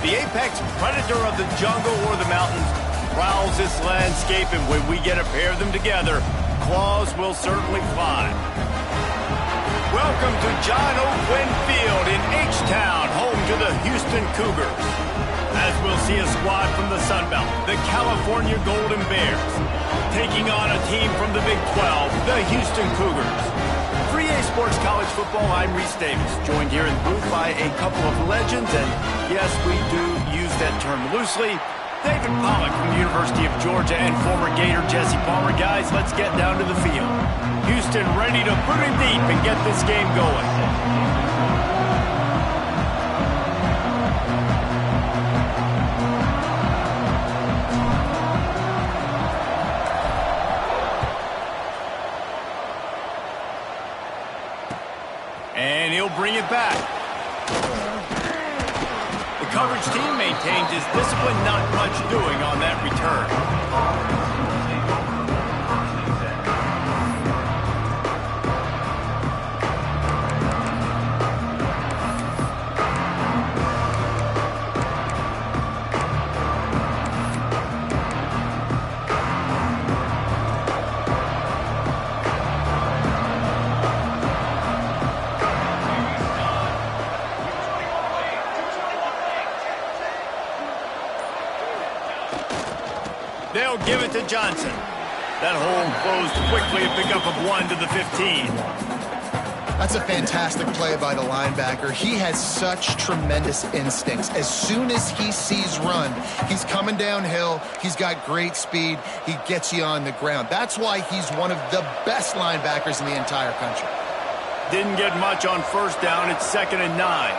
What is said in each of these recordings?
The apex predator of the jungle or the mountains prowls this landscape, and when we get a pair of them together, claws will certainly fly. Welcome to John O. Quinn Field in H-Town, home to the Houston Cougars. As we'll see a squad from the Sun Belt, the California Golden Bears, taking on a team from the Big 12, the Houston Cougars. 3A Sports College Football, I'm Reese Davis, joined here in the booth by a couple of legends, and yes, we do use that term loosely. David Pollack from the University of Georgia and former Gator Jesse Palmer. Guys, let's get down to the field. Houston ready to put it deep and get this game going. And he'll bring it back. The coverage team maintains his discipline, not much doing on that return. They'll give it to Johnson. That hole closed quickly, a pickup of 1 to the 15. That's a fantastic play by the linebacker. He has such tremendous instincts. As soon as he sees run, he's coming downhill. He's got great speed. He gets you on the ground. That's why he's one of the best linebackers in the entire country. Didn't get much on first down. It's 2nd and 9.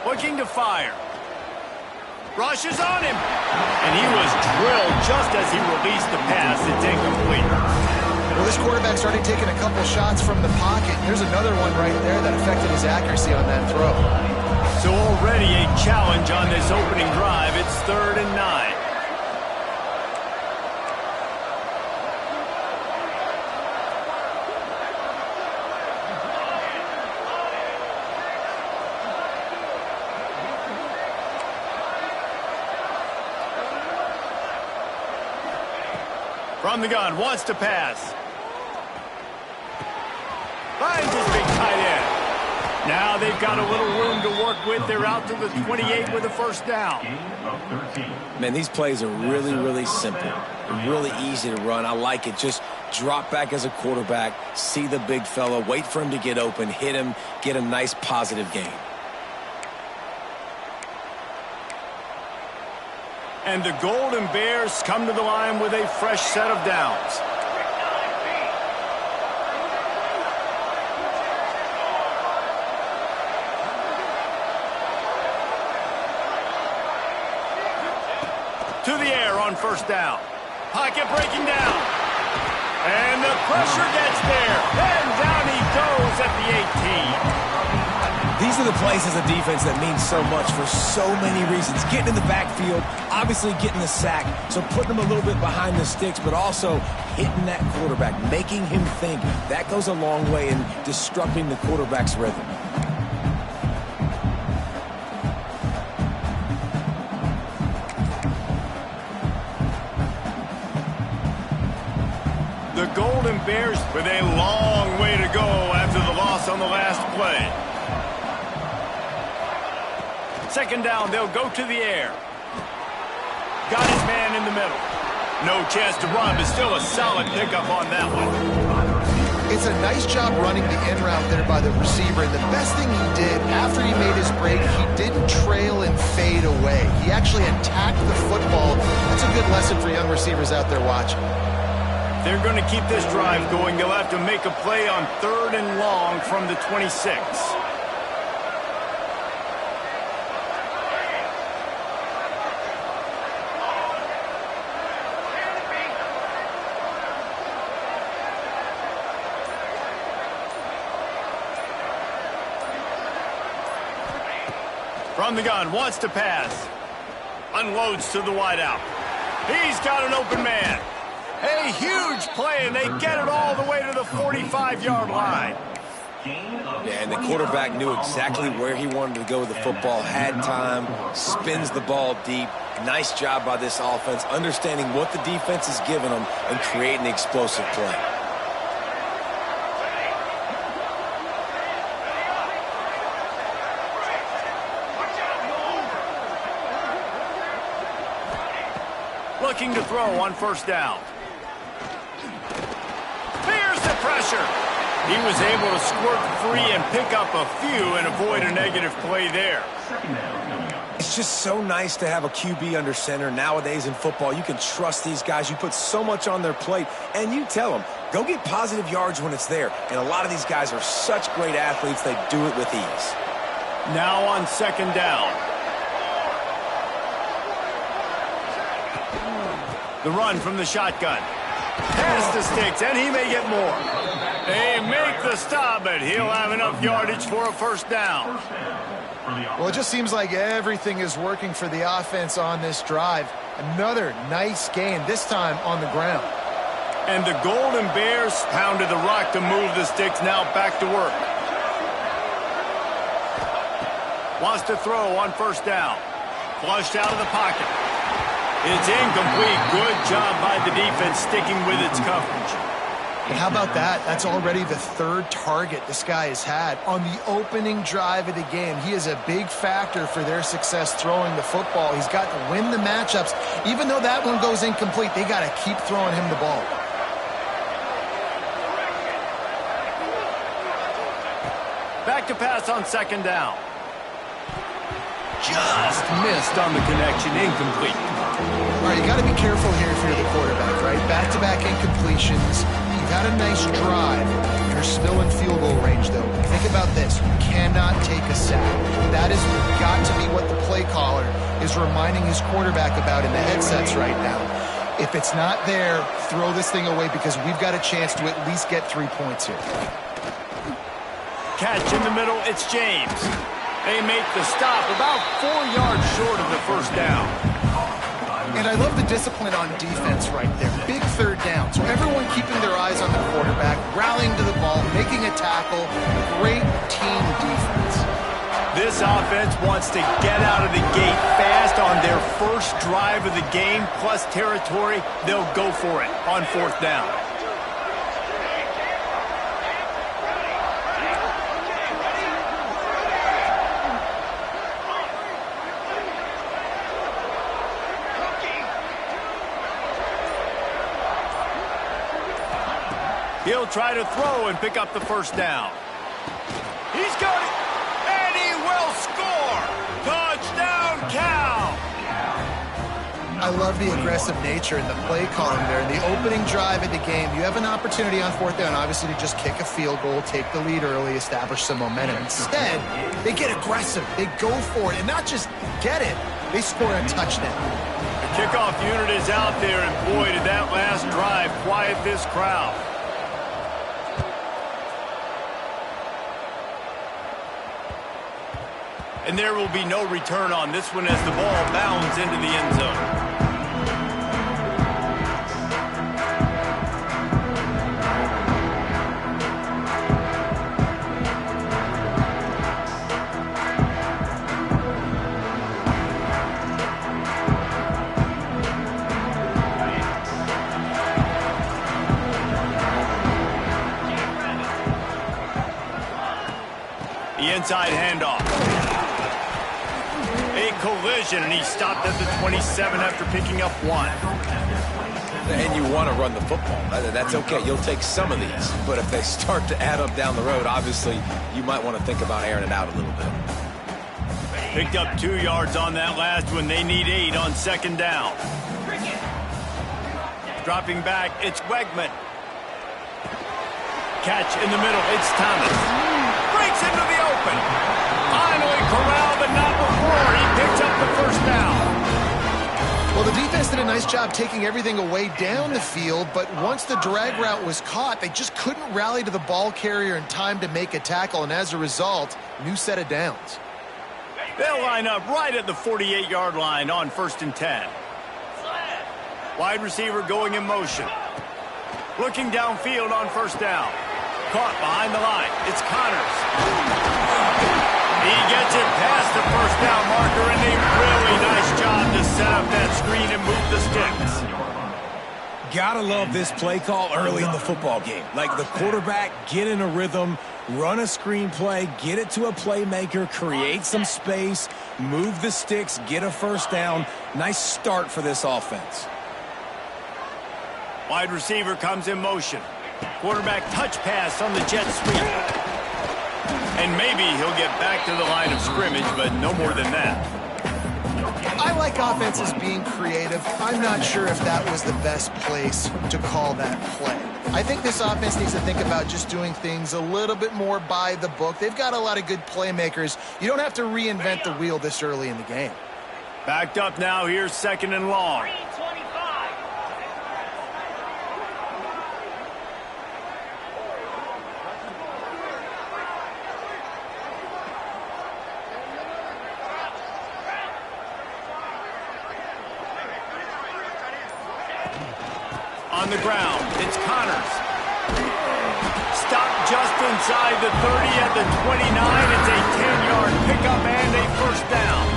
Looking to fire. Rushes on him. And he was drilled just as he released the pass. It's incomplete. Well, this quarterback's already taken a couple shots from the pocket. There's another one right there that affected his accuracy on that throw. So already a challenge on this opening drive. It's 3rd and 9. From the gun, wants to pass. Finds his big tight end. Now they've got a little room to work with. They're out to the 28 with a first down. Man, these plays are really, really simple. They're really easy to run. I like it. Just drop back as a quarterback, see the big fella, wait for him to get open, hit him, get a nice positive gain. And the Golden Bears come to the line with a fresh set of downs. To the air on first down. Pocket breaking down. And the pressure gets there. And down he goes at the 18. These are the plays as a defense that mean so much for so many reasons. Getting in the backfield, obviously getting the sack, so putting him a little bit behind the sticks, but also hitting that quarterback, making him think. That goes a long way in disrupting the quarterback's rhythm. The Golden Bears with a long way to go after the loss on the last play. 2nd down, they'll go to the air. Got his man in the middle. No chance to run, but still a solid pickup on that one. It's a nice job running the in route there by the receiver. And the best thing he did after he made his break, he didn't trail and fade away. He actually attacked the football. That's a good lesson for young receivers out there watching. They're going to keep this drive going. They'll have to make a play on 3rd and long from the 26. From the gun, wants to pass. Unloads to the wideout. He's got an open man. A huge play, and they get it all the way to the 45-yard line. Yeah, and the quarterback knew exactly where he wanted to go with the football, had time, spins the ball deep. Nice job by this offense, understanding what the defense is giving them and creating the explosive play. Looking to throw on first down. Here's the pressure. He was able to squirt free and pick up a few and avoid a negative play there. It's just so nice to have a QB under center. Nowadays in football, you can trust these guys. You put so much on their plate, and you tell them, go get positive yards when it's there. And a lot of these guys are such great athletes, they do it with ease. Now on second down. The run from the shotgun. Pass to Sticks, and he may get more. They make the stop, but he'll have enough yardage for a first down. Well, it just seems like everything is working for the offense on this drive. Another nice gain, this time on the ground. And the Golden Bears pounded the rock to move the Sticks, now back to work. Wants to throw on first down. Flushed out of the pocket. It's incomplete. Good job by the defense sticking with its coverage. And how about that? That's already the third target this guy has had on the opening drive of the game. He is a big factor for their success throwing the football. He's got to win the matchups. Even though that one goes incomplete, they got to keep throwing him the ball. Back to pass on second down. Just missed on the connection, incomplete. All right, you got to be careful here if you're the quarterback, right? Back-to-back incompletions. You've had a nice drive. You're still in field goal range, though. Think about this. You cannot take a sack. That has got to be what the play caller is reminding his quarterback about in the headsets right now. If it's not there, throw this thing away because we've got a chance to at least get 3 points here. Catch in the middle, it's James. They make the stop about 4 yards short of the first down. And I love the discipline on defense right there. Big third down. So everyone keeping their eyes on the quarterback, rallying to the ball, making a tackle. Great team defense. This offense wants to get out of the gate fast on their first drive of the game, plus territory. They'll go for it on fourth down. He'll try to throw and pick up the first down. He's got it, and he will score! Touchdown, Cal! I love the aggressive nature and the play calling there. In the opening drive of the game, you have an opportunity on fourth down, obviously, to just kick a field goal, take the lead early, establish some momentum. Instead, they get aggressive. They go for it, and not just get it, they score a touchdown. The kickoff unit is out there, and boy, did that last drive quiet this crowd. And there will be no return on this one as the ball bounds into the end zone. The inside handoff. A collision, and he stopped at the 27 after picking up 1. And you want to run the football. That's okay. You'll take some of these. But if they start to add up down the road, obviously, you might want to think about airing it out a little bit. Picked up 2 yards on that last one. They need 8 on second down. Dropping back, it's Wegman. Catch in the middle, it's Thomas. Breaks into the open. Finally corralled, but not before. He picks up the first down. Well, the defense did a nice job taking everything away down the field, but once the drag route was caught, they just couldn't rally to the ball carrier in time to make a tackle, and as a result, new set of downs. They'll line up right at the 48-yard line on 1st and 10. Wide receiver going in motion. Looking downfield on first down. Caught behind the line. It's Connors. He gets it past the first down marker, and a really nice job to set up that screen and move the sticks. Gotta love this play call early in the football game. Like the quarterback, get in a rhythm, run a screen play, get it to a playmaker, create some space, move the sticks, get a first down. Nice start for this offense. Wide receiver comes in motion. Quarterback touch pass on the jet sweep. And maybe he'll get back to the line of scrimmage, but no more than that. I like offenses being creative. I'm not sure if that was the best place to call that play. I think this offense needs to think about just doing things a little bit more by the book. They've got a lot of good playmakers. You don't have to reinvent the wheel this early in the game. Backed up now. Here's second and long. On the ground, it's Connors. Stopped just inside the 30 at the 29. It's a 10-yard pickup and a first down.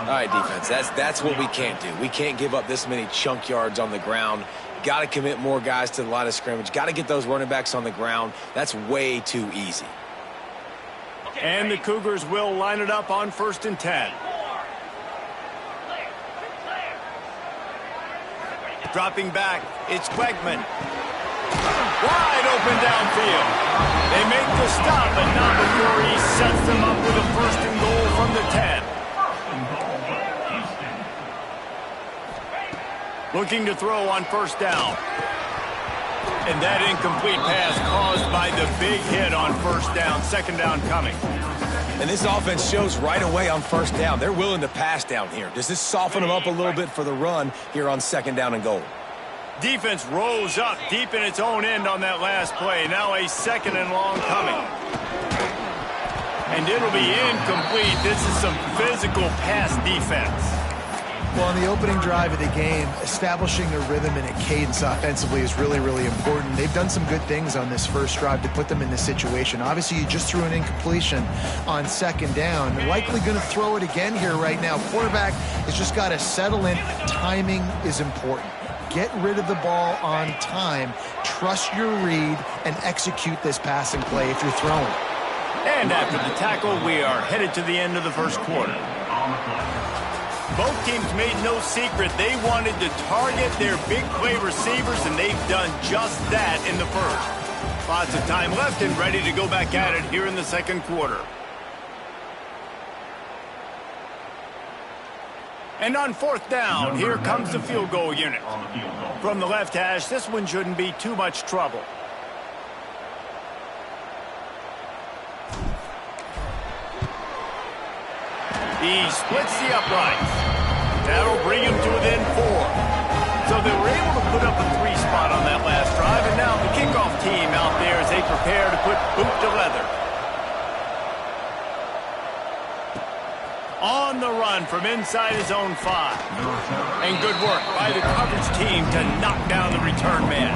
All right, defense, that's what we can't do. We can't give up this many chunk yards on the ground. Got to commit more guys to the line of scrimmage. Got to get those running backs on the ground. That's way too easy. And the Cougars will line it up on 1st and 10. Dropping back, it's Quegman. Wide open downfield. They make the stop, but not before he sets them up with a 1st and goal from the 10. Looking to throw on 1st down. And that incomplete pass caused by the big hit on 1st down. 2nd down coming. And this offense shows right away on 1st down. They're willing to pass down here. Does this soften them up a little bit for the run here on 2nd down and goal? Defense rose up deep in its own end on that last play. Now a 2nd and long coming. And it'll be incomplete. This is some physical pass defense. Well, on the opening drive of the game, establishing a rhythm and a cadence offensively is really, really important. They've done some good things on this first drive to put them in this situation. Obviously, you just threw an incompletion on 2nd down. They're likely going to throw it again here right now. Quarterback has just got to settle in. Timing is important. Get rid of the ball on time. Trust your read and execute this passing play if you're throwing. And after the tackle, we are headed to the end of the first quarter. Both teams made no secret they wanted to target their big play receivers, and they've done just that in the first. Lots of time left and ready to go back at it here in the 2nd quarter. And on 4th down, here comes the field goal unit. From the left hash, this one shouldn't be too much trouble. He splits the uprights. That'll bring him to within 4. So they were able to put up a 3 spot on that last drive, and now the kickoff team out there as they prepare to put boot to leather. On the run from inside his own 5. And good work by the coverage team to knock down the return man.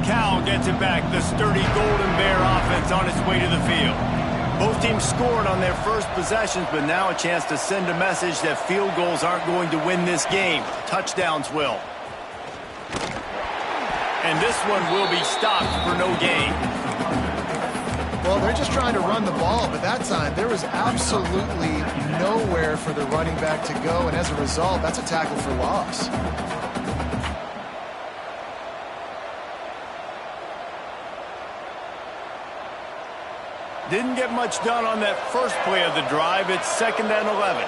Cal gets it back. The sturdy Golden Bear offense on its way to the field. Both teams scored on their first possessions, but now a chance to send a message that field goals aren't going to win this game. Touchdowns will. And this one will be stopped for no gain. Well, they're just trying to run the ball, but that time there was absolutely nowhere for the running back to go, and as a result, that's a tackle for loss. Didn't get much done on that first play of the drive. It's 2nd and 11.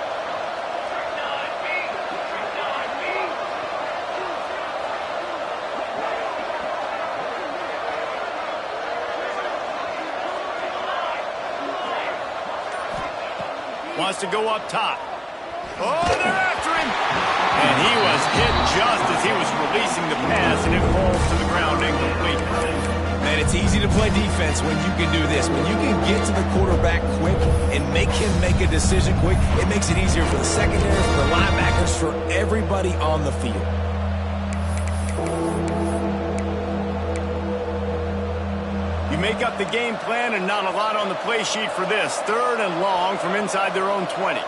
Wants to go up top. Oh, they're after him! And he was hit just as he was releasing the pass, and it falls to the ground incomplete. And it's easy to play defense when you can do this. When you can get to the quarterback quick and make him make a decision quick, it makes it easier for the secondary, for the linebackers, for everybody on the field. You make up the game plan and not a lot on the play sheet for this. 3rd and long from inside their own 20.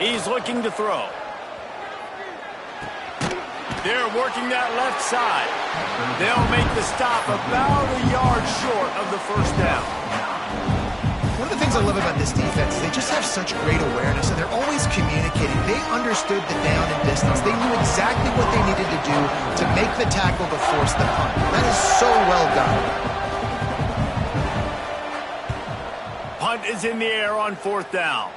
He's looking to throw. They're working that left side. They'll make the stop about a yard short of the first down. One of the things I love about this defense is they just have such great awareness, and they're always communicating. They understood the down and distance. They knew exactly what they needed to do to make the tackle to force the punt. That is so well done. Punt is in the air on 4th down.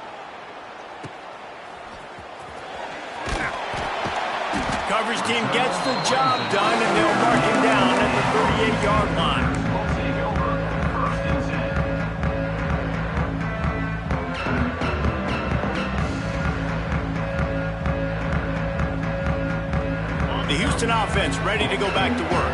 Coverage team gets the job done, and they'll mark him down at the 38-yard line. The Houston offense ready to go back to work.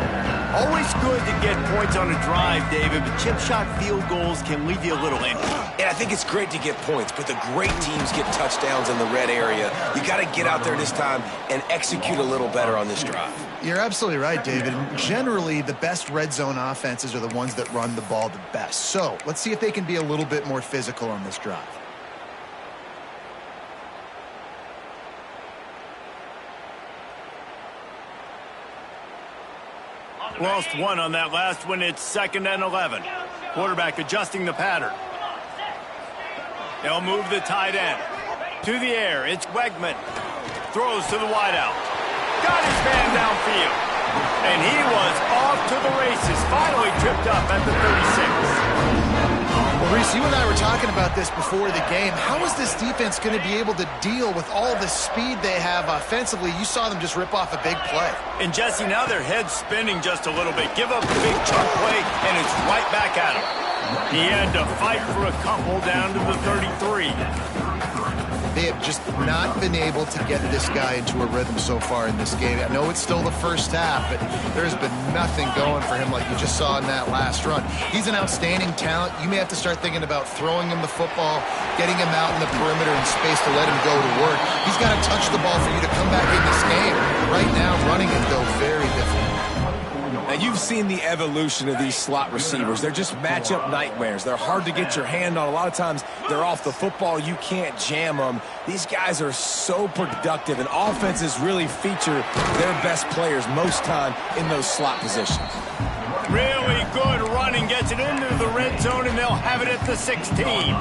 Always good to get points on a drive, David, but chip shot field goals can leave you a little empty. And I think it's great to get points, but the great teams get touchdowns in the red area. You got to get out there this time and execute a little better on this drive. You're absolutely right, David. Generally, the best red zone offenses are the ones that run the ball the best. So let's see if they can be a little bit more physical on this drive. Lost one on that last one. It's 2nd and 11. Quarterback adjusting the pattern. They'll move the tight end. To the air, it's Wegman. Throws to the wideout. Got his man downfield. And he was off to the races. Finally tripped up at the 36. Well, Reese, you and I were talking about this before the game. How is this defense going to be able to deal with all the speed they have offensively? You saw them just rip off a big play. And Jesse, now their head's spinning just a little bit. Give up a big chunk play, and it's right back at him. He had to fight for a couple down to the 33. They have just not been able to get this guy into a rhythm so far in this game. I know it's still the first half, but there's been nothing going for him like you just saw in that last run. He's an outstanding talent. You may have to start thinking about throwing him the football, getting him out in the perimeter and space to let him go to work. He's got to touch the ball for you to come back in this game. Right now, running it, though, very difficult. And you've seen the evolution of these slot receivers. They're just matchup nightmares. They're hard to get your hand on. A lot of times they're off the football. You can't jam them. These guys are so productive, and offenses really feature their best players most time in those slot positions. Really good running. Gets it into the red zone, and they'll have it at the 16.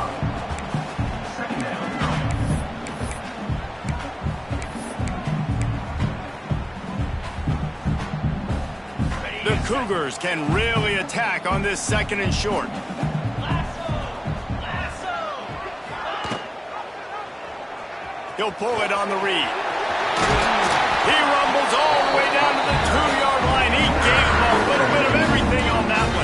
The Cougars can really attack on this 2nd and short. He'll pull it on the read. He rumbles all the way down to the 2-yard line. He gave him a little bit of everything on that one.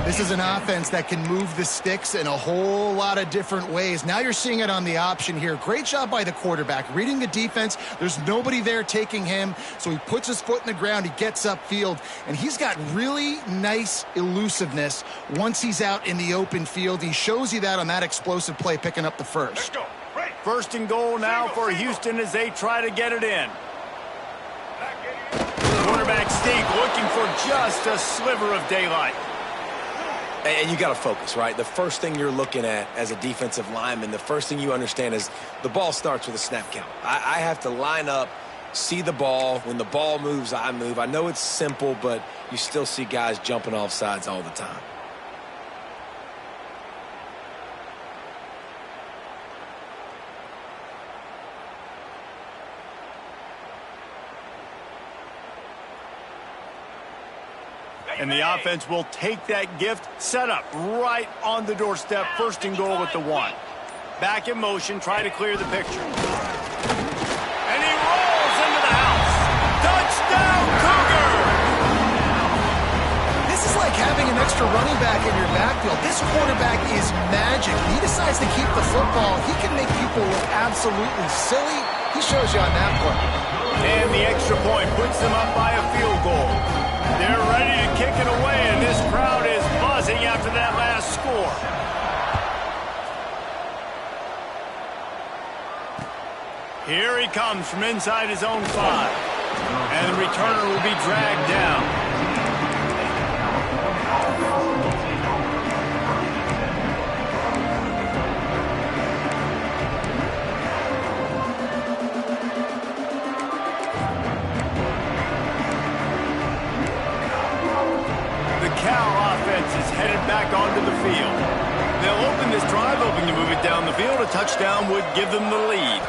This is an offense that can move the sticks in a whole lot of different ways. Now you're seeing it on the option here. Great job by the quarterback. Reading the defense, there's nobody there taking him, so he puts his foot in the ground, he gets upfield, and he's got really nice elusiveness once he's out in the open field. He shows you that on that explosive play, picking up the first. 1st and goal now for Houston as they try to get it in. Quarterback Steve looking for just a sliver of daylight. And you got to focus, right? The first thing you're looking at as a defensive lineman, the first thing you understand is the ball starts with a snap count. I have to line up, see the ball. When the ball moves, I move. I know it's simple, but you still see guys jumping off sides all the time. And the offense will take that gift, set up right on the doorstep. 1st and goal with the 1. Back in motion, try to clear the picture. And he rolls into the house. Touchdown, Cougar! like having an extra running back in your backfield. This quarterback is magic. He decides to keep the football. He can make people look absolutely silly. He shows you on that play. And the extra point puts them up by a field goal. They're ready to kick it away, and this crowd is buzzing after that last score. Here he comes from inside his own 5. And the returner will be dragged down. Headed back onto the field. They'll open this drive, hoping to move it down the field. A touchdown would give them the lead.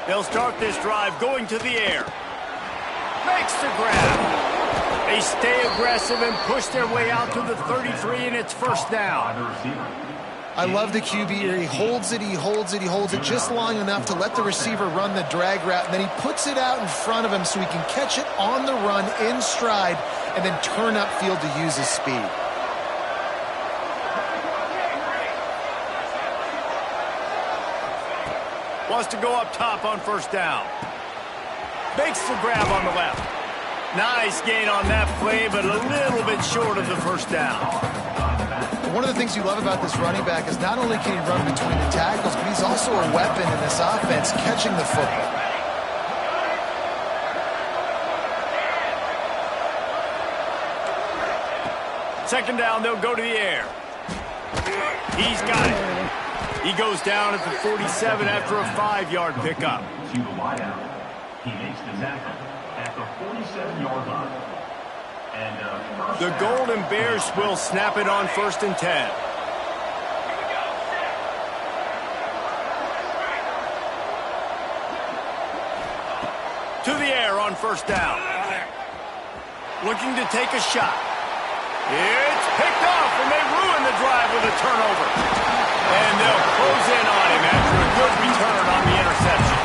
They'll start this drive going to the air. Makes the grab. They stay aggressive and push their way out to the 33, and it's first down. I love the QB here. He holds it, he holds it, he holds it just long enough to let the receiver run the drag route, and then he puts it out in front of him so he can catch it on the run in stride and then turn upfield to use his speed. Wants to go up top on first down. Makes the grab on the left. Nice gain on that play, but a little bit short of the first down. One of the things you love about this running back is not only can he run between the tackles, but he's also a weapon in this offense, catching the football. Second down, they'll go to the air. He's got it. He goes down at the 47 after a 5-yard pickup. To the wideout. He makes the tackle at the 47-yard line. And the Golden Bears will snap it on 1st and 10. To the air on first down. Looking to take a shot. It's picked off, and they ruin the drive with a turnover. And they'll close in on him after a good return on the interception.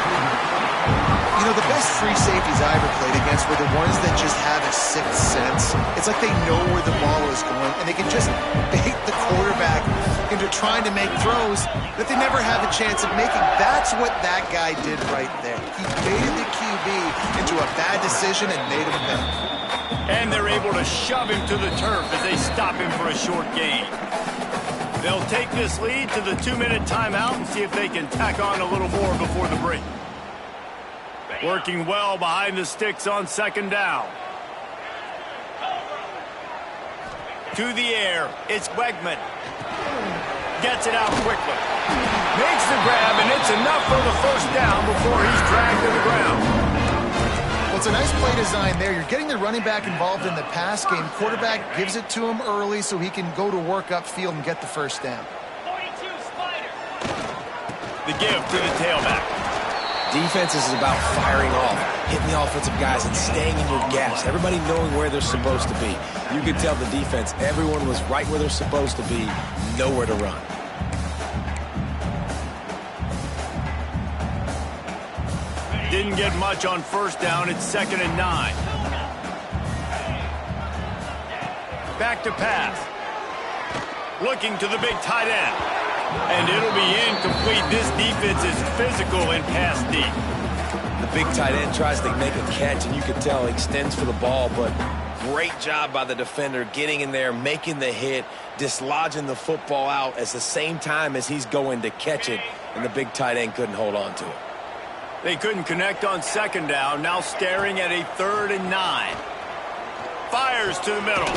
You know, the best free safeties I ever played against were the ones that just have a sixth sense. It's like they know where the ball is going, and they can just bait the quarterback into trying to make throws that they never have a chance of making. That's what that guy did right there. He baited the QB into a bad decision and made him pay. And they're able to shove him to the turf as they stop him for a short gain. They'll take this lead to the 2-minute timeout and see if they can tack on a little more before the break. Working well behind the sticks on second down. To the air, it's Wegman. Gets it out quickly. Makes the grab, and it's enough for the first down before he's dragged to the ground. Well, it's a nice play design there. You're getting the running back involved in the pass game. Quarterback gives it to him early so he can go to work upfield and get the first down. 42 Spider. The give to the tailback. Defense is about firing off, hitting the offensive guys, and staying in your gaps. Everybody knowing where they're supposed to be. You could tell the defense, everyone was right where they're supposed to be, nowhere to run. Didn't get much on first down. It's 2nd and 9. Back to pass. Looking to the big tight end. And it'll be incomplete. This defense is physical and pass deep. The big tight end tries to make a catch, and you can tell he extends for the ball, but great job by the defender getting in there, making the hit, dislodging the football out at the same time as he's going to catch it, and the big tight end couldn't hold on to it. They couldn't connect on second down, now staring at a 3rd and 9. Fires to the middle.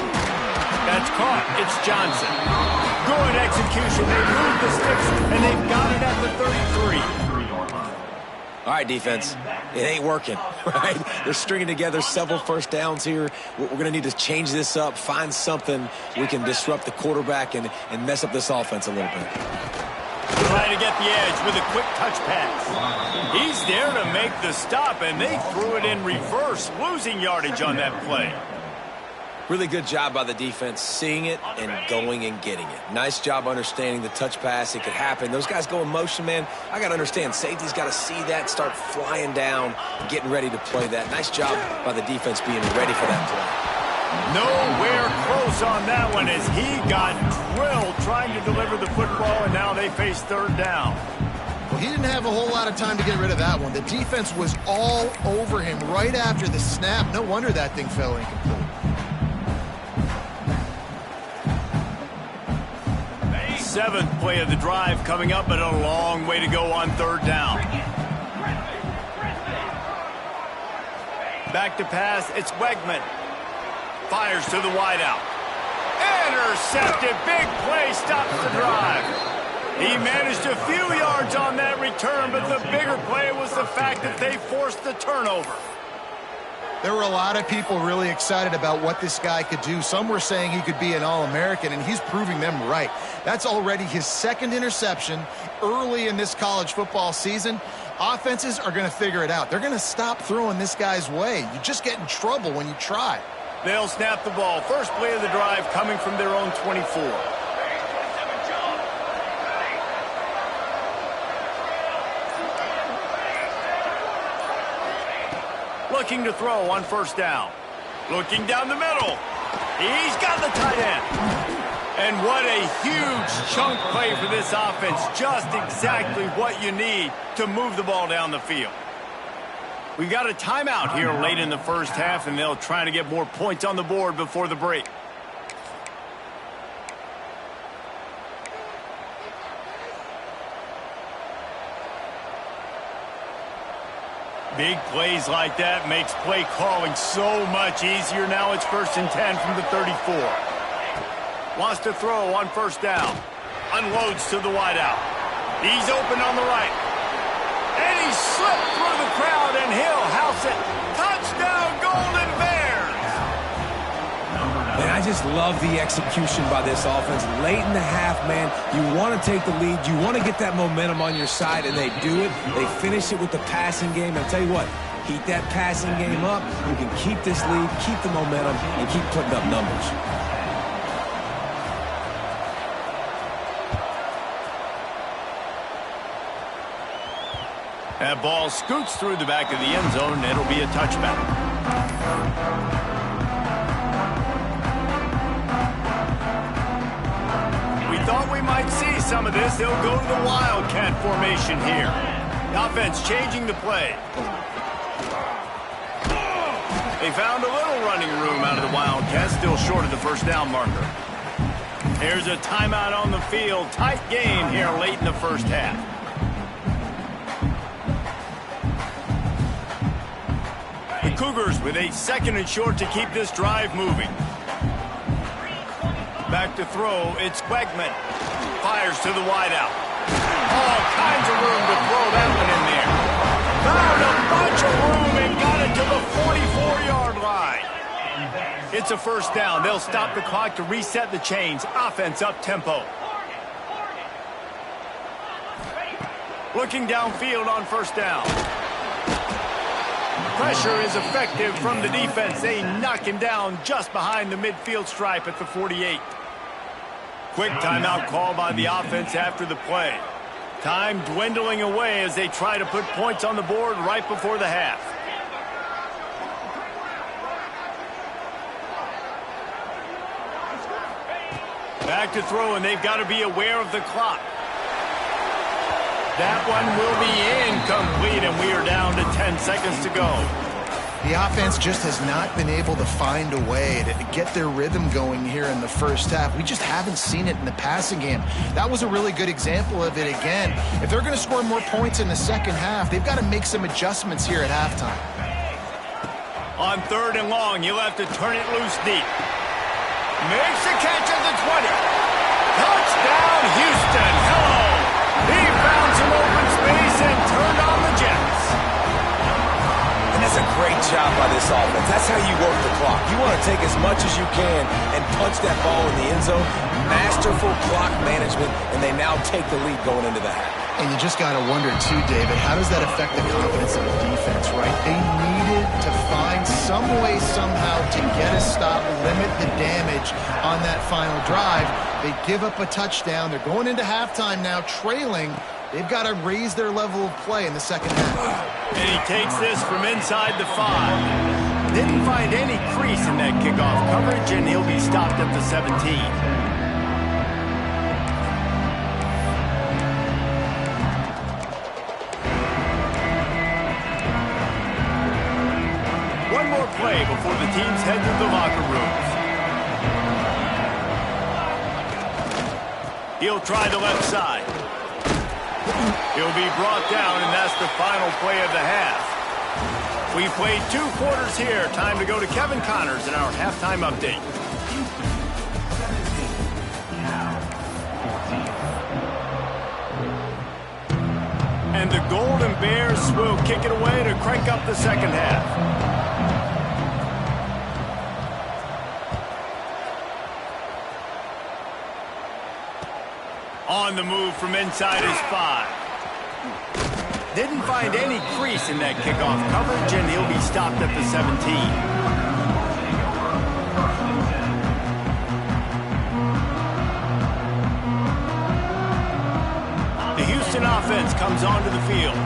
That's caught. It's Johnson. Good execution. They moved the sticks, and they've got it at the 33. All right, defense, it ain't working, right? They're stringing together several first downs here. We're going to need to change this up, find something we can disrupt the quarterback and mess up this offense a little bit. Trying to get the edge with a quick touch pass. He's there to make the stop, and they threw it in reverse, losing yardage on that play. Really good job by the defense, seeing it and going and getting it. Nice job understanding the touch pass. It could happen. Those guys go in motion, man. I got to understand, safety's got to see that, start flying down, getting ready to play that. Nice job by the defense being ready for that play. Nowhere close on that one as he got drilled trying to deliver the football, and now they face third down. Well, he didn't have a whole lot of time to get rid of that one. The defense was all over him right after the snap. No wonder that thing fell incomplete. Seventh play of the drive coming up, but a long way to go on third down. Back to pass, it's Wegman. Fires to the wideout. Intercepted, big play, stops the drive. He managed a few yards on that return, but the bigger play was the fact that they forced the turnover. There were a lot of people really excited about what this guy could do. Some were saying he could be an All-American, and he's proving them right. That's already his second interception early in this college football season. Offenses are going to figure it out. They're going to stop throwing this guy's way. You just get in trouble when you try. They'll snap the ball. First play of the drive coming from their own 24. Looking to throw on first down. Looking down the middle. He's got the tight end. And what a huge chunk play for this offense. Just exactly what you need to move the ball down the field. We've got a timeout here late in the first half, and they'll try to get more points on the board before the break. Big plays like that makes play calling so much easier. Now it's 1st and 10 from the 34. Wants to throw on first down. Unloads to the wideout. He's open on the right. And he slipped through the crowd, and he'll house it. Touchdown, Golden Bears! Man, I just love the execution by this offense. Late in the half, man, you want to take the lead. You want to get that momentum on your side, and they do it. They finish it with the passing game. And I'll tell you what, keep that passing game up. You can keep this lead, keep the momentum, and keep putting up numbers. That ball scoots through the back of the end zone, and it'll be a touchback. We thought we might see some of this. They'll go to the Wildcat formation here. The offense changing the play. They found a little running room out of the Wildcats, still short of the first down marker. Here's a timeout on the field. Tight game here late in the first half. The Cougars with a 2nd and short to keep this drive moving. Back to throw, it's Wegman. Fires to the wideout. All kinds of room to throw that one in there. Found a bunch of room and got it to the 44-yard line. It's a first down. They'll stop the clock to reset the chains. Offense up tempo. Looking downfield on first down. Pressure is effective from the defense. They knock him down just behind the midfield stripe at the 48. Quick timeout call by the offense after the play. Time dwindling away as they try to put points on the board right before the half. Back to throw, and they've got to be aware of the clock. That one will be incomplete, and we are down to 10 seconds to go. The offense just has not been able to find a way to get their rhythm going here in the first half. We just haven't seen it in the passing game. That was a really good example of it again. If they're going to score more points in the second half, they've got to make some adjustments here at halftime. On 3rd and long, you'll have to turn it loose deep. Makes the catch at the 20. Touchdown, Houston. Hello. He found some open space and turned on the Jets. And that's a great job by this offense. That's how you work the clock. You want to take as much as you can and punch that ball in the end zone. Masterful clock management, and they now take the lead going into the half. And you just got to wonder, too, David, how does that affect the confidence of the defense, right? They needed to find some way, somehow, to get a stop, limit the damage on that final drive. They give up a touchdown. They're going into halftime now, trailing. They've got to raise their level of play in the second half. And he takes this from inside the 5. Didn't find any crease in that kickoff coverage, and he'll be stopped at the 17. Play before the teams head to the locker rooms. He'll try the left side. He'll be brought down, and that's the final play of the half. We played 2 quarters here. Time to go to Kevin Connors in our halftime update. And the Golden Bears will kick it away to crank up the second half. On the move from inside his 5. Didn't find any crease in that kickoff coverage, and he'll be stopped at the 17. The Houston offense comes onto the field.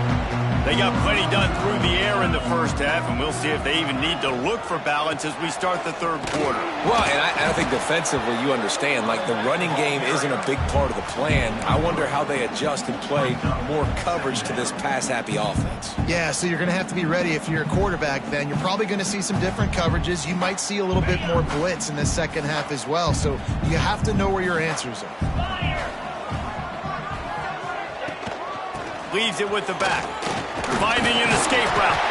They got plenty done through the air in the first half, and we'll see if they even need to look for balance as we start the third quarter. Well, and I think defensively, you understand, like the running game isn't a big part of the plan. I wonder how they adjust and play more coverage to this pass-happy offense. Yeah, so you're going to have to be ready if you're a quarterback then. You're probably going to see some different coverages. You might see a little bit more blitz in the second half as well, so you have to know where your answers are. Leaves it with the back. Finding an escape route.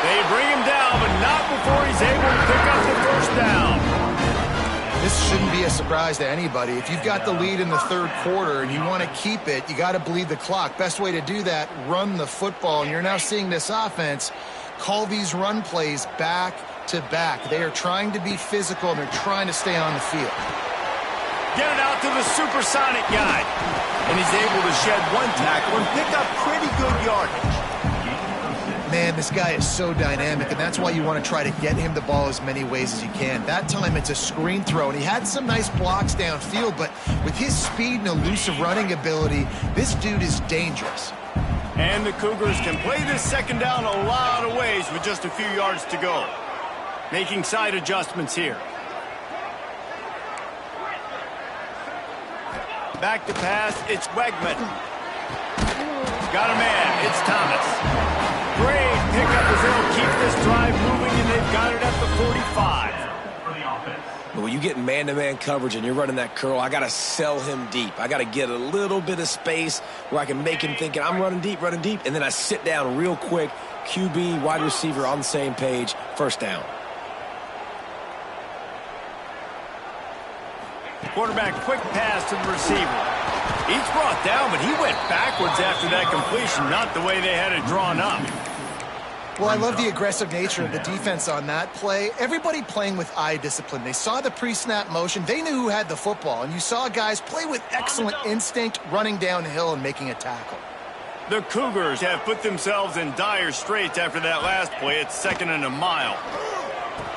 They bring him down, but not before he's able to pick up the first down. This shouldn't be a surprise to anybody. If you've got the lead in the third quarter and you want to keep it, you got to bleed the clock. Best way to do that, run the football. And you're now seeing this offense call these run plays back to back. They are trying to be physical, and they're trying to stay on the field. Get it out to the supersonic guy. And he's able to shed 1 tackle and pick up pretty good yardage. Man, this guy is so dynamic, and that's why you want to try to get him the ball as many ways as you can. That time it's a screen throw, and he had some nice blocks downfield, but with his speed and elusive running ability, this dude is dangerous. And the Cougars can play this second down a lot of ways with just a few yards to go. Making side adjustments here. Back to pass, it's Wegman. Got a man, it's Thomas. Great pickup as they'll keep this drive moving, and they've got it at the 45. But when you get man-to-man coverage and you're running that curl, I got to sell him deep. I got to get a little bit of space where I can make him thinking I'm running deep, and then I sit down real quick. QB, wide receiver on the same page, first down. Quarterback quick pass to the receiver. He's brought down, but he went backwards after that completion, not the way they had it drawn up. Well, I love the aggressive nature of the defense on that play. Everybody playing with eye discipline. They saw the pre-snap motion. They knew who had the football, and you saw guys play with excellent instinct, running downhill and making a tackle. The Cougars have put themselves in dire straits after that last play. It's 2nd and a mile.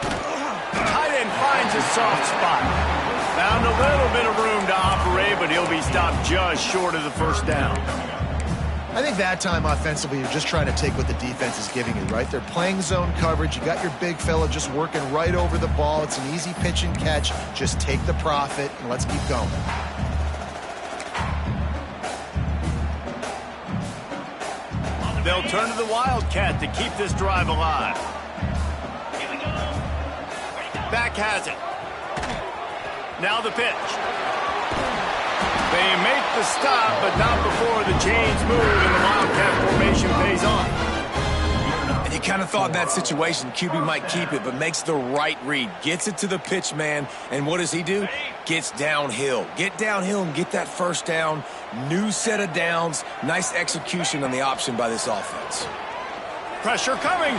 Tight end finds a soft spot. Found a little bit of room to operate, but he'll be stopped just short of the first down. I think that time offensively, you're just trying to take what the defense is giving you, right? They're playing zone coverage. You got your big fella just working right over the ball. It's an easy pitch and catch. Just take the profit, and let's keep going. They'll turn to the Wildcat to keep this drive alive. Back has it. Now the pitch. They make the stop, but not before the chains move and the Wildcat formation pays off. And you kind of thought that situation, QB might keep it, but makes the right read. Gets it to the pitch man, and what does he do? Gets downhill. Get downhill and get that first down. New set of downs. Nice execution on the option by this offense. Pressure coming.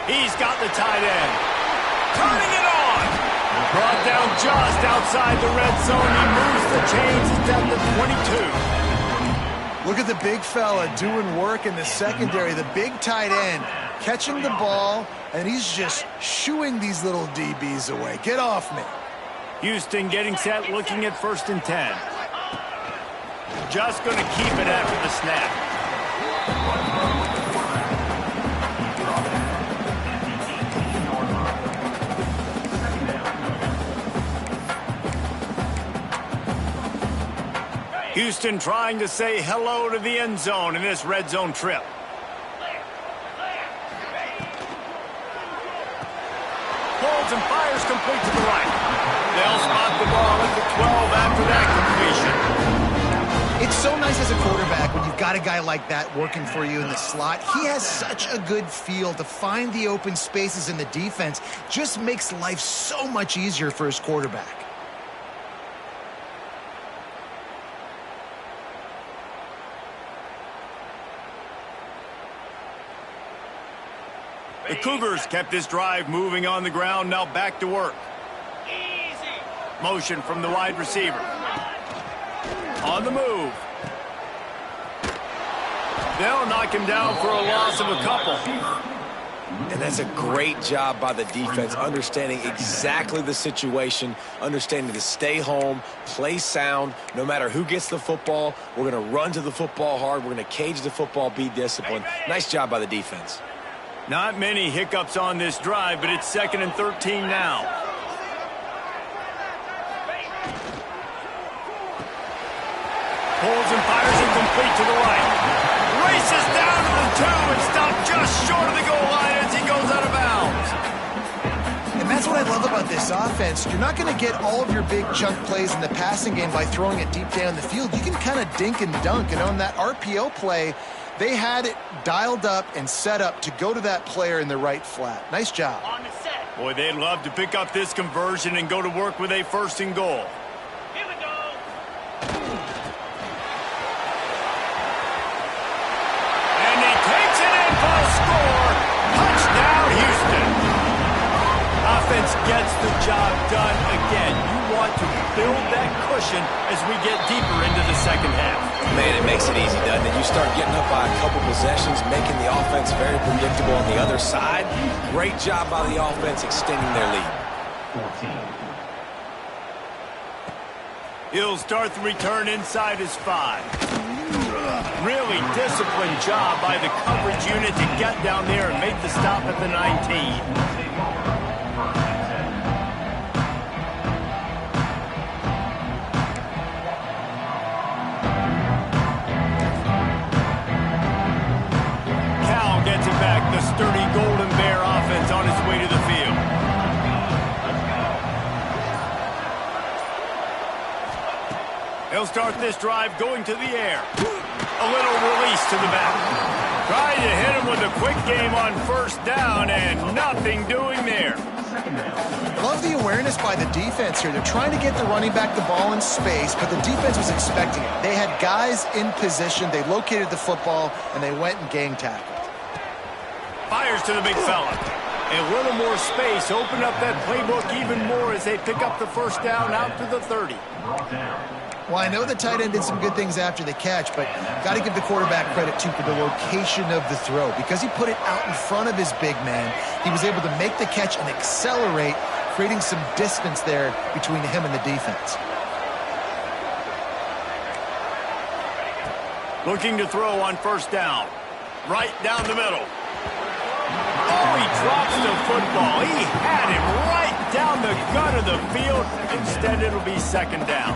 He's got the tight end. Turning it on. Brought down just outside the red zone. He moves the chains. It's at the 22. Look at the big fella doing work in the secondary. The big tight end catching the ball, and he's just shooing these little DBs away. Get off me. Houston getting set, looking at 1st and 10. Just going to keep it after the snap. Houston trying to say hello to the end zone in this red zone trip. Holds and fires complete to the right. They'll spot the ball at the 12 after that completion. It's so nice as a quarterback when you've got a guy like that working for you in the slot. He has such a good feel to find the open spaces in the defense. Just makes life so much easier for his quarterback. The Cougars kept this drive moving on the ground, now back to work. Motion from the wide receiver. On the move. They'll knock him down for a loss of a couple. And that's a great job by the defense, understanding exactly the situation, understanding to stay home, play sound. No matter who gets the football, we're going to run to the football hard. We're going to cage the football, be disciplined. Nice job by the defense. Not many hiccups on this drive, but it's 2nd and 13 now. Pulls and fires incomplete to the right. Races down to the 2 and stopped just short of the goal line as he goes out of bounds. And that's what I love about this offense. You're not going to get all of your big chunk plays in the passing game by throwing it deep down the field. You can kind of dink and dunk. And on that RPO play, they had it dialed up and set up to go to that player in the right flat. Nice job. On the set. Boy, they'd love to pick up this conversion and go to work with a 1st and goal. Here we go. And he takes it in for a score. Touchdown, Houston. Offense gets the job done again. You want to build that cushion as we get deeper into the 2nd half. Man, it makes it easy, doesn't it? You start getting up by a couple possessions, making the offense very predictable on the other side. Great job by the offense extending their lead. 14. He'll start the return inside his 5. Really disciplined job by the coverage unit to get down there and make the stop at the 19. Gets it back, the sturdy Golden Bear offense on its way to the field. He'll start this drive going to the air. A little release to the back. Trying to hit him with a quick game on 1st down and nothing doing there. Love the awareness by the defense here. They're trying to get the running back the ball in space, but the defense was expecting it. They had guys in position. They located the football, and they went and gang tackled. Fires to the big fella. A little more space. Open up that playbook even more as they pick up the 1st down out to the 30. Well, I know the tight end did some good things after the catch, but got to give the quarterback credit, too, for the location of the throw. Because he put it out in front of his big man, he was able to make the catch and accelerate, creating some distance there between him and the defense. Looking to throw on 1st down. Right down the middle. Oh, he drops the football. He had him right down the gut of the field. Instead, it'll be 2nd down.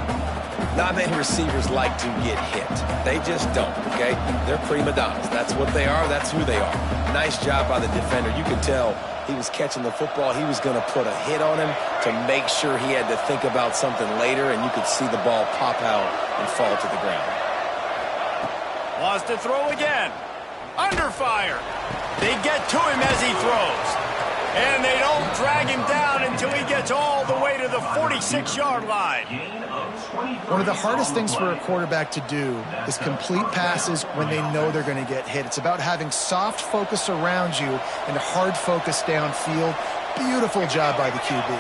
Not many receivers like to get hit. They just don't, okay? They're prima donnas. That's what they are. That's who they are. Nice job by the defender. You could tell he was catching the football. He was going to put a hit on him to make sure he had to think about something later, and you could see the ball pop out and fall to the ground. Wants to throw again. Under fire. They get to him as he throws. And they don't drag him down until he gets all the way to the 46-yard line. One of the hardest things for a quarterback to do is complete passes when they know they're going to get hit. It's about having soft focus around you and hard focus downfield. Beautiful job by the QB.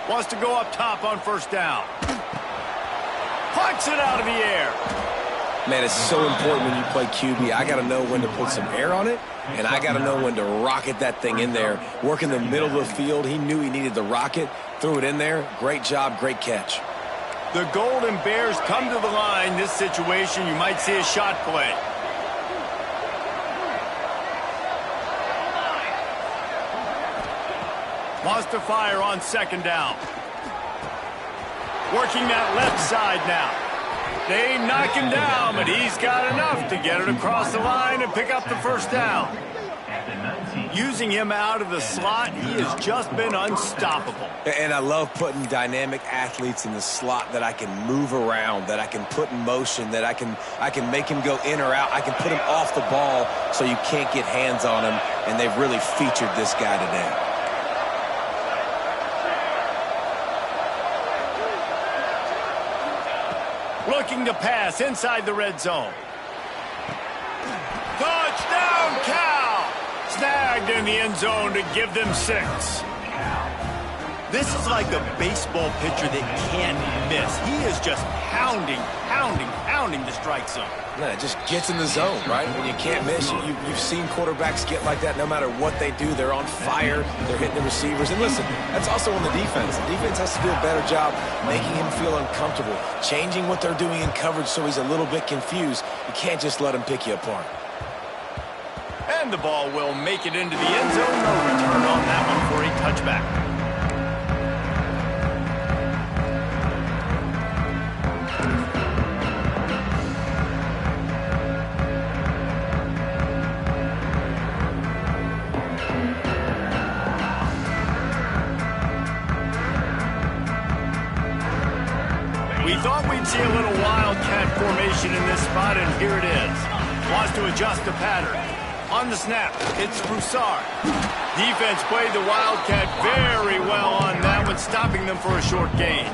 Wants to go up top on 1st down. Plucks it out of the air. Man, it's so important when you play QB. I got to know when to put some air on it, and I got to know when to rocket that thing in there. Work in the middle of the field. He knew he needed the rocket, threw it in there. Great job, great catch. The Golden Bears come to the line. This situation, you might see a shot play. Wants to fire on 2nd down. Working that left side now. They knock him down, but he's got enough to get it across the line and pick up the first down. Using him out of the slot, he has just been unstoppable. And I love putting dynamic athletes in the slot that I can move around, that I can put in motion, that I can make him go in or out. I can put him off the ball so you can't get hands on him, and they've really featured this guy today. Looking to pass inside the red zone. Touchdown, Cal! Snagged in the end zone to give them 6. This is like a baseball pitcher that can't miss. He is just pounding the strike zone. No, it just gets in the zone, right? When you can't miss, you've seen quarterbacks get like that no matter what they do. They're on fire. They're hitting the receivers. And listen, that's also on the defense. The defense has to do a better job making him feel uncomfortable, changing what they're doing in coverage so he's a little bit confused. You can't just let him pick you apart. And the ball will make it into the end zone. No return on that one for a touchback. We thought we'd see a little wildcat formation in this spot, and here it is. Wants to adjust the pattern. On the snap, it's Broussard. Defense played the Wildcat very well on that one, stopping them for a short gain.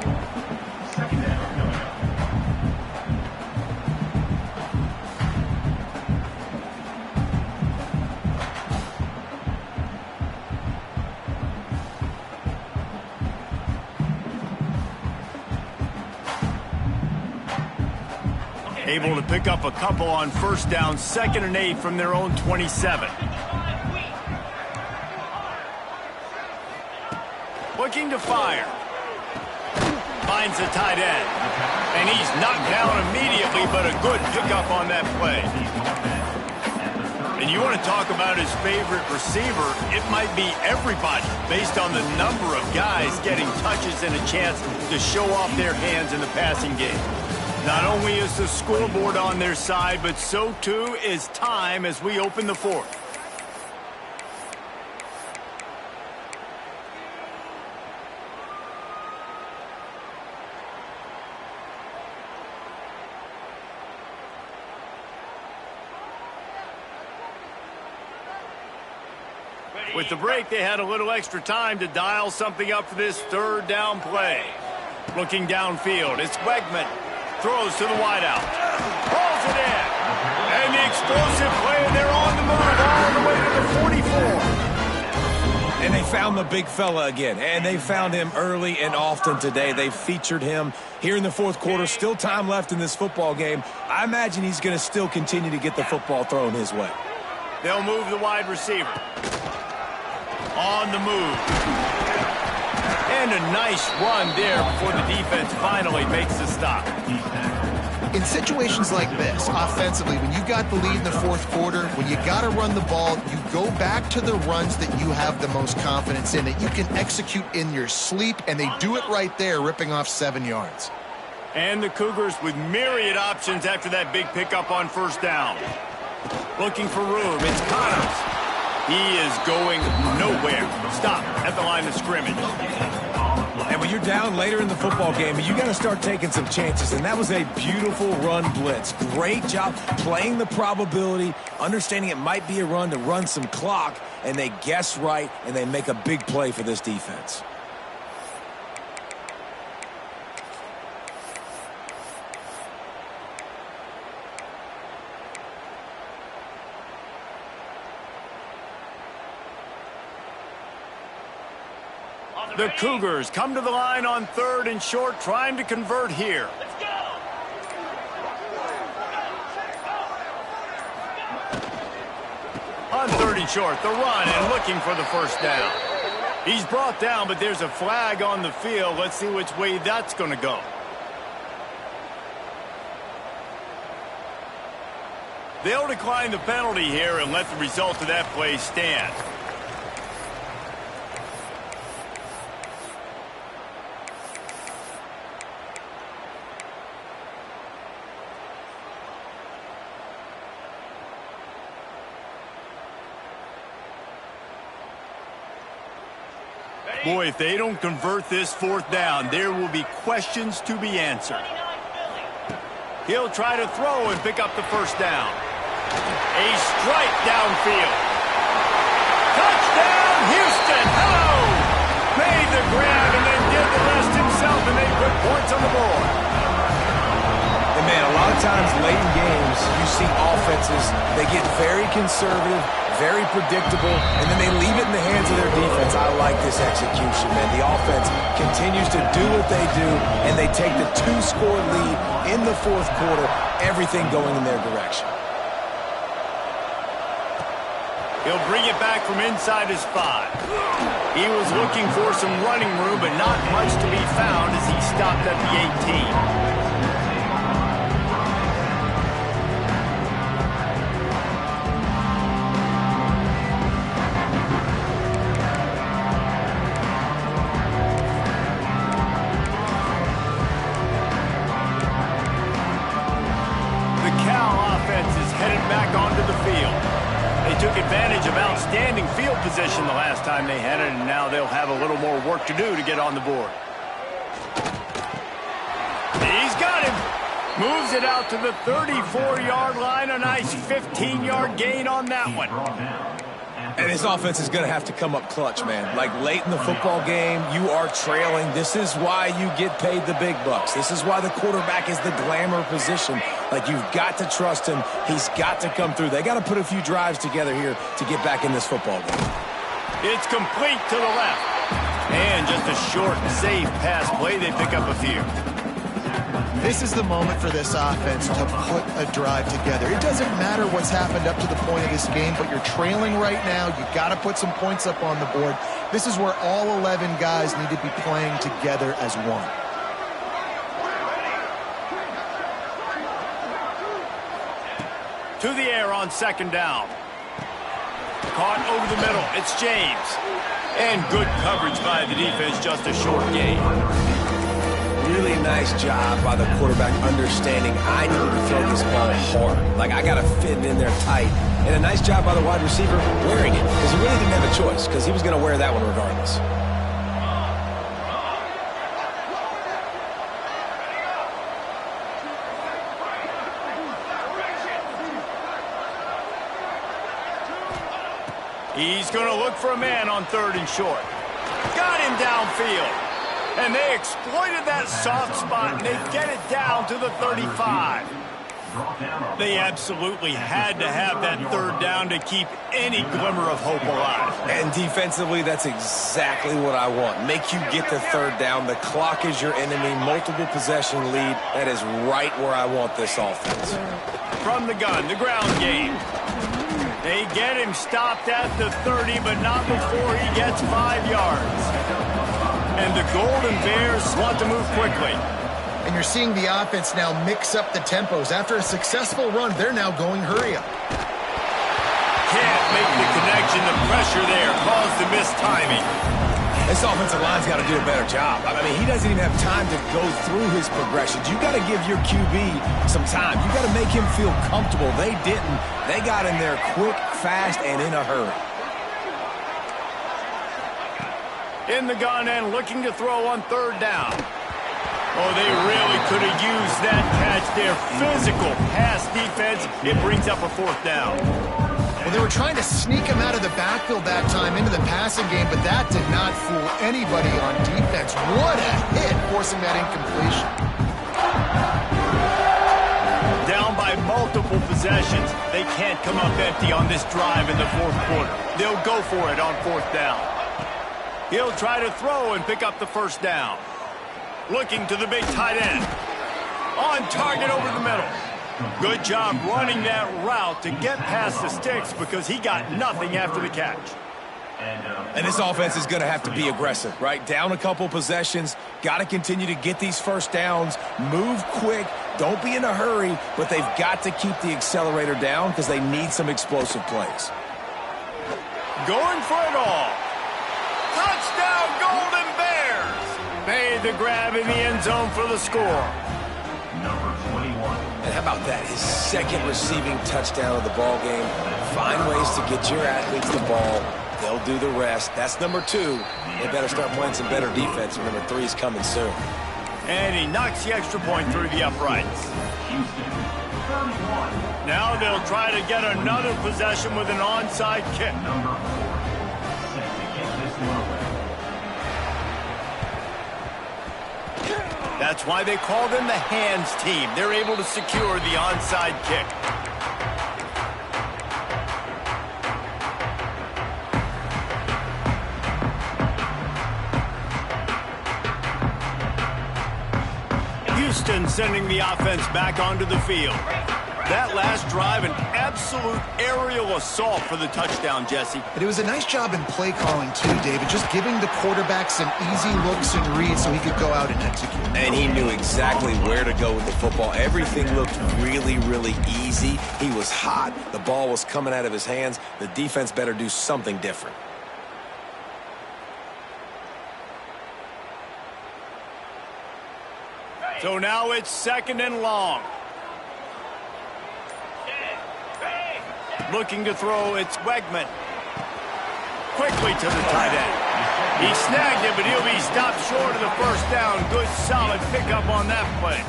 Able to pick up a couple on first down, 2nd and 8 from their own 27. Looking to fire. Finds the tight end. And he's knocked down immediately, but a good pickup on that play. And you want to talk about his favorite receiver, it might be everybody based on the number of guys getting touches and a chance to show off their hands in the passing game. Not only is the scoreboard on their side, but so too is time as we open the 4th. With the break, they had a little extra time to dial something up for this 3rd down play. Looking downfield, it's Wegman. Throws to the wideout. Pulls it in. And the explosive play, and they're on the move all the way to the 44. And they found the big fella again. And they found him early and often today. They featured him here in the 4th quarter. Still time left in this football game. I imagine he's going to still continue to get the football thrown his way. They'll move the wide receiver. On the move. And a nice run there before the defense finally makes the stop. In situations like this, offensively, when you got the lead in the 4th quarter, when you got to run the ball, you go back to the runs that you have the most confidence in, that you can execute in your sleep, and they do it right there, ripping off 7 yards. And the Cougars with myriad options after that big pickup on first down. Looking for room, it's Connors. He is going nowhere. Stop at the line of scrimmage. And when you're down later in the football game, you got to start taking some chances. And that was a beautiful run blitz. Great job playing the probability, understanding it might be a run to run some clock, and they guess right, and they make a big play for this defense. The Cougars come to the line on 3rd and short, trying to convert here. On 3rd and short, the run and looking for the first down. He's brought down, but there's a flag on the field. Let's see which way that's going to go. They'll decline the penalty here and let the result of that play stand. Boy, if they don't convert this fourth down, there will be questions to be answered. He'll try to throw and pick up the first down. A strike downfield. Touchdown, Houston! Hello! Made the grab and then did the rest himself, and they put points on the board. And man, a lot of times late in games, you see offenses, they get very conservative, very predictable, and then they leave it in the hands of their defense. I like this execution, man. The offense continues to do what they do, and they take the 2-score lead in the fourth quarter, everything going in their direction. He'll bring it back from inside his 5. He was looking for some running room, but not much to be found as he stopped at the 18. Took advantage of outstanding field position the last time they had it, and now they'll have a little more work to do to get on the board. He's got him. Moves it out to the 34-yard line. A nice 15-yard gain on that one. And this offense is going to have to come up clutch, man. Like late in the football game, you are trailing. This is why you get paid the big bucks. This is why the quarterback is the glamour position. Like, you've got to trust him. He's got to come through. They got to put a few drives together here to get back in this football game. It's complete to the left. And just a short, safe pass play. They pick up a few. This is the moment for this offense to put a drive together. It doesn't matter what's happened up to the point of this game, but you're trailing right now. You got to put some points up on the board. This is where all 11 guys need to be playing together as one. To the air on second down. Caught over the middle. It's James. And good coverage by the defense, just a short gain. Really nice job by the quarterback understanding I need to throw this ball hard. Like, I got to fit it in there tight. And a nice job by the wide receiver wearing it, because he really didn't have a choice, because he was going to wear that one regardless. He's going to look for a man on third and short. Got him downfield. And they exploited that soft spot, and they get it down to the 35. They absolutely had to have that third down to keep any glimmer of hope alive. And defensively, that's exactly what I want. Make you get the third down. The clock is your enemy. Multiple possession lead. That is right where I want this offense. From the gun, the ground game. They get him stopped at the 30, but not before he gets 5 yards. And the Golden Bears want to move quickly. And you're seeing the offense now mix up the tempos. After a successful run, they're now going hurry up. Can't make the connection. The pressure there caused the missed timing. This offensive line's got to do a better job. I mean, he doesn't even have time to go through his progressions. You got to give your QB some time. You got to make him feel comfortable. They didn't. They got in there quick, fast, and in a hurry. In the gun and looking to throw on third down. Oh, they really could have used that catch there. Physical pass defense. It brings up a fourth down. Well, they were trying to sneak him out of the backfield that time into the passing game, but that did not fool anybody on defense. What a hit, forcing that incompletion. Down by multiple possessions. They can't come up empty on this drive in the fourth quarter. They'll go for it on fourth down. He'll try to throw and pick up the first down. Looking to the big tight end. On target over the middle. Good job running that route to get past the sticks because he got nothing after the catch. And this offense is going to have to be aggressive, right? Down a couple possessions. Got to continue to get these first downs. Move quick. Don't be in a hurry, but they've got to keep the accelerator down because they need some explosive plays. Going for it all. Touchdown, Golden Bears! Made the grab in the end zone for the score. Number 21. And how about that? His second receiving touchdown of the ball game. Find ways to get your athletes the ball. They'll do the rest. That's number 2. They better start playing some better defense. Number 3 is coming soon. And he knocks the extra point through the uprights. Now they'll try to get another possession with an onside kick. Number 4, set to kick this one away. That's why they call them the hands team. They're able to secure the onside kick. Houston sending the offense back onto the field. That last drive, an absolute aerial assault for the touchdown, Jesse. But it was a nice job in play calling too, David, just giving the quarterback some easy looks and reads so he could go out and execute. And he knew exactly where to go with the football. Everything looked really, really easy. He was hot. The ball was coming out of his hands. The defense better do something different. So now it's 2nd and long. Looking to throw, it's Wegman. Quickly to the tight end. He snagged it, but he'll be stopped short of the first down. Good, solid pickup on that play.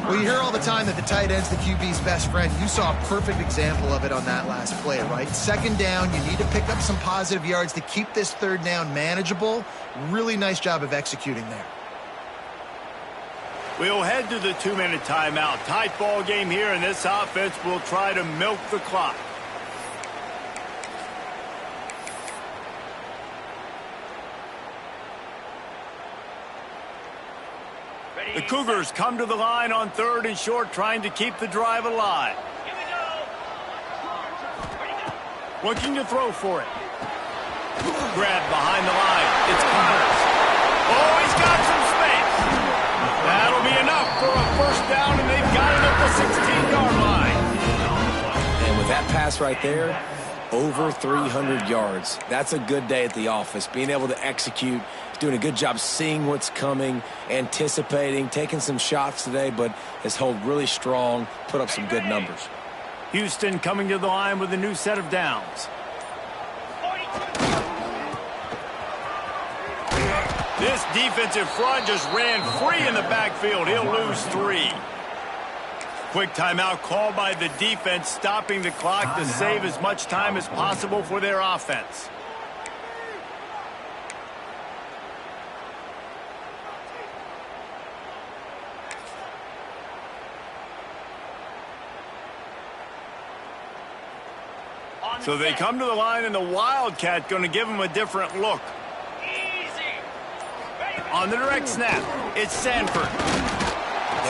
Well, you hear all the time that the tight end's the QB's best friend. You saw a perfect example of it on that last play, right? 2nd down, you need to pick up some positive yards to keep this 3rd down manageable. Really nice job of executing there. We'll head to the 2-minute timeout. Tight ball game here, and this offense will try to milk the clock. The Cougars come to the line on 3rd and short, trying to keep the drive alive. Looking to throw for it. Grab behind the line. It's Connors. Oh, he's got some space. That'll be enough for a first down, and they've got it at the 16-yard line. And with that pass right there, over 300 yards. That's a good day at the office. Being able to execute, doing a good job seeing what's coming, anticipating, taking some shots today, but has held really strong, put up some good numbers. Houston coming to the line with a new set of downs. This defensive front just ran free in the backfield. He'll lose 3. Quick timeout called by the defense, stopping the clock to save as much time as possible for their offense. So they come to the line, and the Wildcat going to give them a different look. On the direct snap, it's Sanford.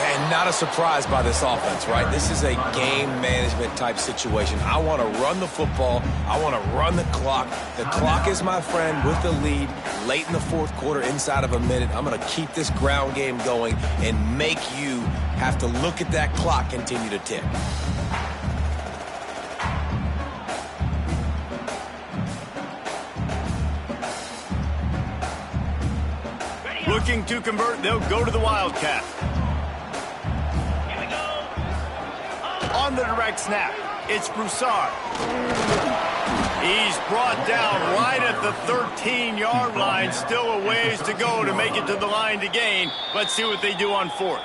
And not a surprise by this offense, right? This is a game management type situation. I want to run the football. I want to run the clock. The clock is my friend with the lead late in the 4th quarter, inside of a minute. I'm going to keep this ground game going and make you have to look at that clock continue to tick. Looking to convert, they'll go to the Wildcat. On the direct snap, it's Broussard. He's brought down right at the 13-yard line. Still a ways to go to make it to the line to gain. Let's see what they do on 4th.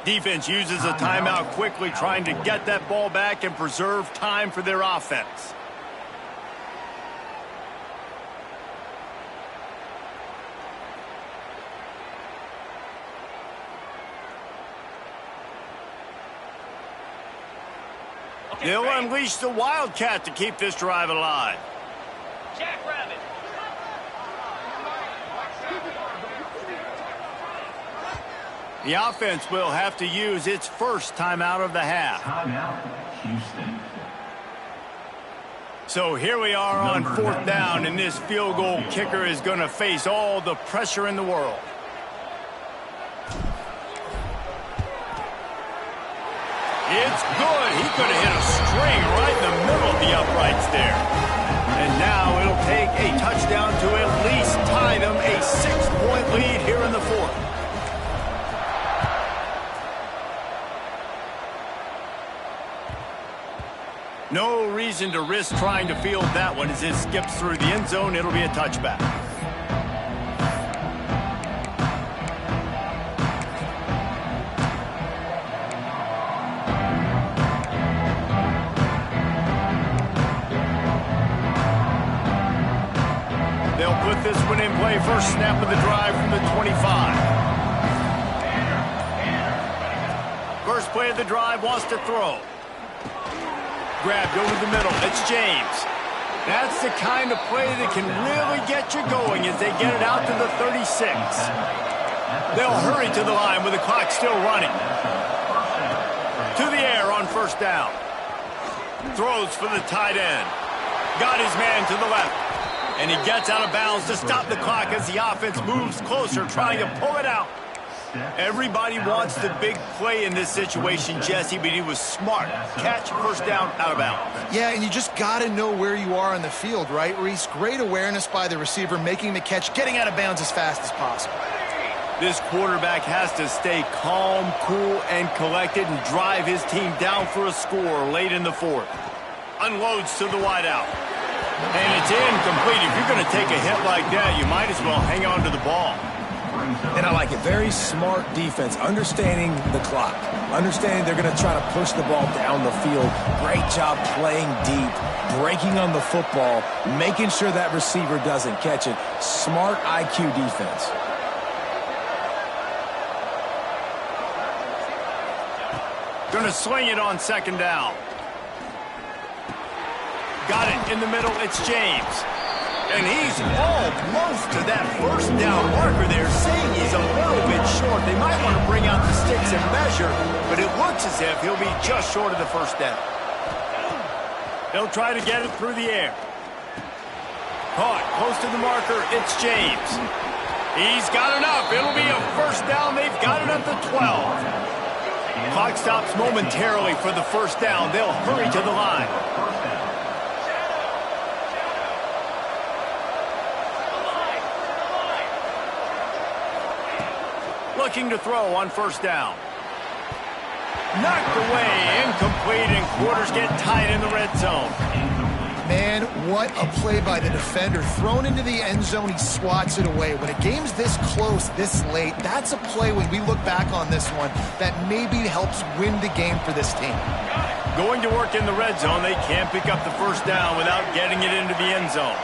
Defense uses a timeout quickly, trying to get that ball back and preserve time for their offense. They'll unleash the Wildcat to keep this drive alive. Jackrabbit. The offense will have to use its first timeout of the half. Timeout, Houston. So here we are on 4th down, and this field goal kicker is going to face all the pressure in the world. It's good. He could have hit a string right in the middle of the uprights there. And now it'll take a touchdown to at least tie them a 6-point lead here in the 4th. No reason to risk trying to field that one. As it skips through the end zone, it'll be a touchback. They'll put this one in play. First snap of the drive from the 25. First play of the drive, wants to throw. Grabbed over the middle. It's James. That's the kind of play that can really get you going as they get it out to the 36. They'll hurry to the line with the clock still running. To the air on first down. Throws for the tight end. Got his man to the left. And he gets out of bounds to stop the clock as the offense moves closer, trying to pull it out. Everybody wants the big play in this situation, Jesse, but he was smart. Catch, first down, out of bounds. Yeah, and you just got to know where you are on the field, right, Reese? Great awareness by the receiver, making the catch, getting out of bounds as fast as possible. This quarterback has to stay calm, cool, and collected and drive his team down for a score late in the fourth. Unloads to the wideout. And it's incomplete. If you're going to take a hit like that, you might as well hang on to the ball. And I like it. Very smart defense, understanding the clock, understanding they're going to try to push the ball down the field. Great job playing deep, breaking on the football, making sure that receiver doesn't catch it. Smart IQ defense. Going to swing it on second down. Got it in the middle. It's James. And he's almost to that first down marker there, saying he's a little bit short. They might want to bring out the sticks and measure, but it looks as if he'll be just short of the first down. They'll try to get it through the air. Caught close to the marker. It's James. He's got enough. It'll be a first down. They've got it at the 12. Clock stops momentarily for the first down. They'll hurry to the line. Looking to throw on first down. Knocked away, incomplete, and quarters get tight in the red zone. Man, what a play by the defender. Thrown into the end zone, he swats it away. When a game's this close, this late, that's a play when we look back on this one that maybe helps win the game for this team. Going to work in the red zone, they can't pick up the first down without getting it into the end zone.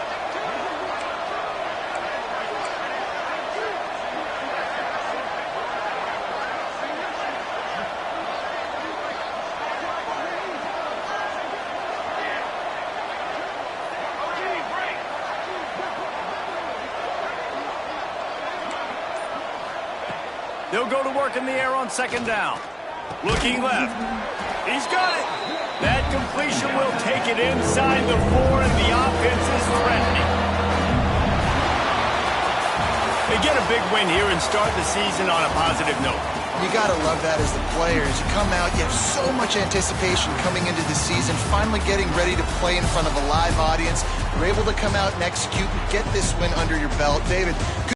They'll go to work in the air on second down. Looking left. He's got it. That completion will take it inside the 4, and the offense is threatening. They get a big win here and start the season on a positive note. You got to love that as the players. You come out, you have so much anticipation coming into the season, finally getting ready to play in front of a live audience. You're able to come out and execute and get this win under your belt. David,